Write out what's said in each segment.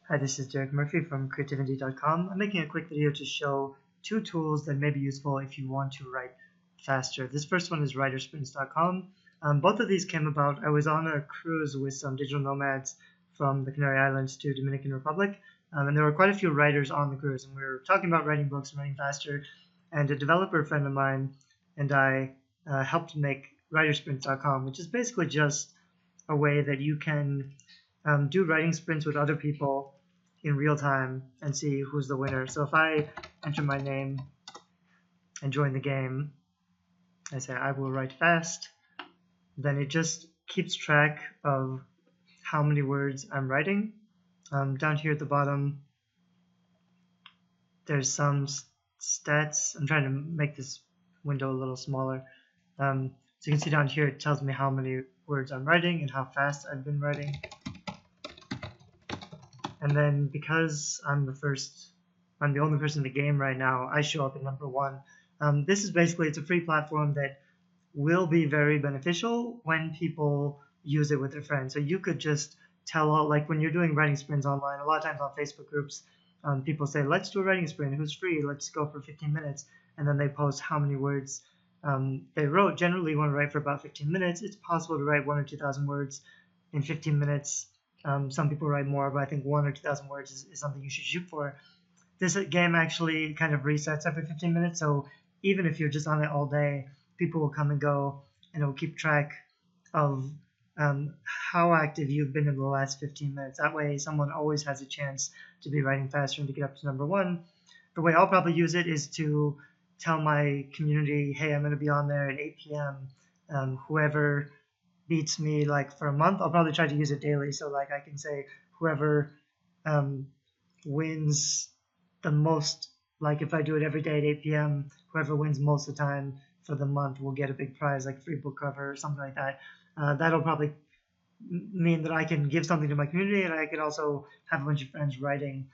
Hi, this is Derek Murphy from creativity.com. I'm making a quick video to show two tools that may be useful if you want to write faster. This first one is writersprints.com. Both of these came about. I was on a cruise with some digital nomads from the Canary Islands to Dominican Republic, and there were quite a few writers on the cruise, and we were talking about writing books and writing faster. And a developer friend of mine and I helped make writersprints.com, which is basically just a way that you can do writing sprints with other people in real time and see who's the winner. So if I enter my name and join the game, I say I will write fast, then it just keeps track of how many words I'm writing. Down here at the bottom, there's some stats. I'm trying to make this window a little smaller. So you can see down here it tells me how many words I'm writing and how fast I've been writing. And then because I'm the only person in the game right now, I show up at number one. This is basically, it's a free platform that will be very beneficial when people use it with their friends. So you could just tell all, like when you're doing writing sprints online, a lot of times on Facebook groups, people say, let's do a writing sprint, who's free, let's go for 15 minutes. And then they post how many words they wrote. Generally you want to write for about 15 minutes. It's possible to write 1,000 or 2,000 words in 15 minutes. Some people write more, but I think 1,000 or 2,000 words is something you should shoot for. This game actually kind of resets every 15 minutes, so even if you're just on it all day, people will come and go, and it will keep track of how active you've been in the last 15 minutes. That way, someone always has a chance to be writing faster and to get up to number one. The way I'll probably use it is to tell my community, hey, I'm going to be on there at 8 p.m. Whoever beats me like for a month, I'll probably try to use it daily. So like I can say whoever wins the most, like if I do it every day at 8 p.m., whoever wins most of the time for the month will get a big prize, like free book cover or something like that. That'll probably mean that I can give something to my community, and I can also have a bunch of friends writing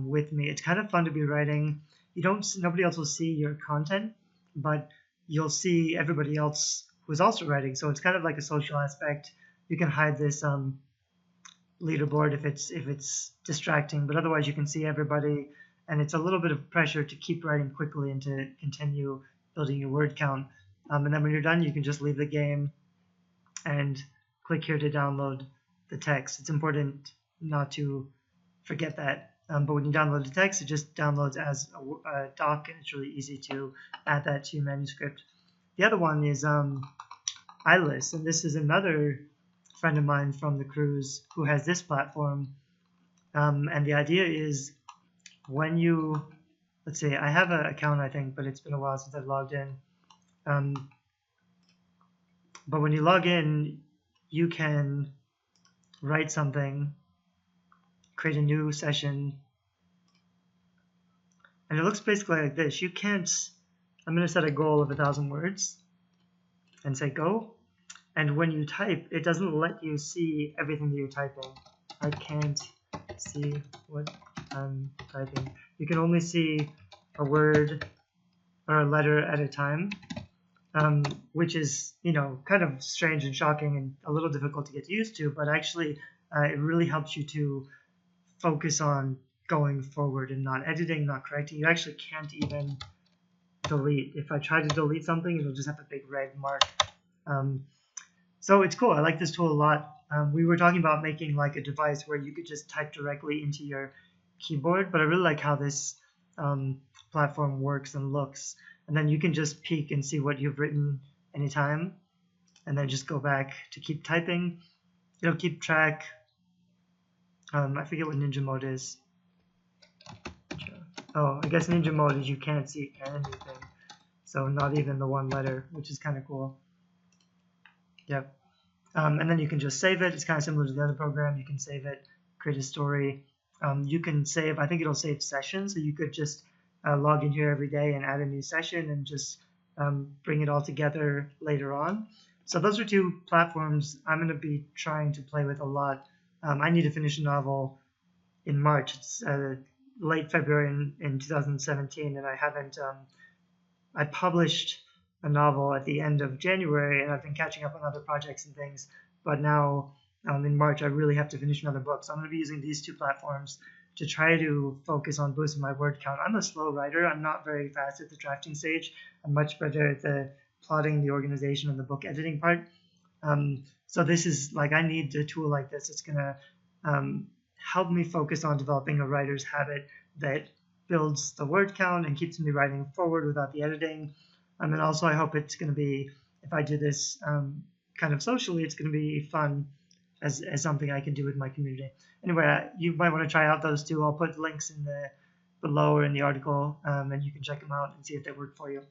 with me. It's kind of fun to be writing. Nobody else will see your content, but you'll see everybody else who's also writing. So it's kind of like a social aspect. You can hide this leaderboard if it's distracting, but otherwise you can see everybody, and it's a little bit of pressure to keep writing quickly and to continue building your word count. And then when you're done, you can just leave the game and click here to download the text. It's important not to forget that. But when you download the text, it just downloads as a doc, and it's really easy to add that to your manuscript. The other one is iList, and this is another friend of mine from the cruise who has this platform. And the idea is when you, let's see, I have an account, I think, but it's been a while since I've logged in. But when you log in, you can write something, create a new session, and it looks basically like this. You can't, I'm going to set a goal of 1,000 words and say go. And when you type, it doesn't let you see everything that you're typing. I can't see what I'm typing. You can only see a word or a letter at a time, which is, kind of strange and shocking and a little difficult to get used to, but actually it really helps you to focus on going forward and not editing, not correcting. You actually can't even delete. If I try to delete something, it'll just have a big red mark. So it's cool. I like this tool a lot. We were talking about making like a device where you could just type directly into your keyboard, but I really like how this platform works and looks. And then you can just peek and see what you've written anytime, and then just go back to keep typing. It'll keep track. I forget what ninja mode is. Oh, I guess ninja mode is you can't see anything. So not even the one letter, which is kind of cool. Yep. And then you can just save it. It's kind of similar to the other program. You can save it, create a story. You can save, I think it'll save sessions. So you could just log in here every day and add a new session and just bring it all together later on. So those are two platforms I'm going to be trying to play with a lot. I need to finish a novel in March. It's late February in 2017, and I haven't. I published a novel at the end of January, and I've been catching up on other projects and things. But now in March, I really have to finish another book. So I'm going to be using these two platforms to try to focus on boosting my word count. I'm a slow writer. I'm not very fast at the drafting stage. I'm much better at the plotting, the organization, and the book editing part. So this is like, I need a tool like this. It's going to help me focus on developing a writer's habit that builds the word count and keeps me writing forward without the editing. And also I hope it's going to be, if I do this kind of socially, it's going to be fun as something I can do with my community. Anyway, you might want to try out those two. I'll put links in the below or in the article, and you can check them out and see if they work for you.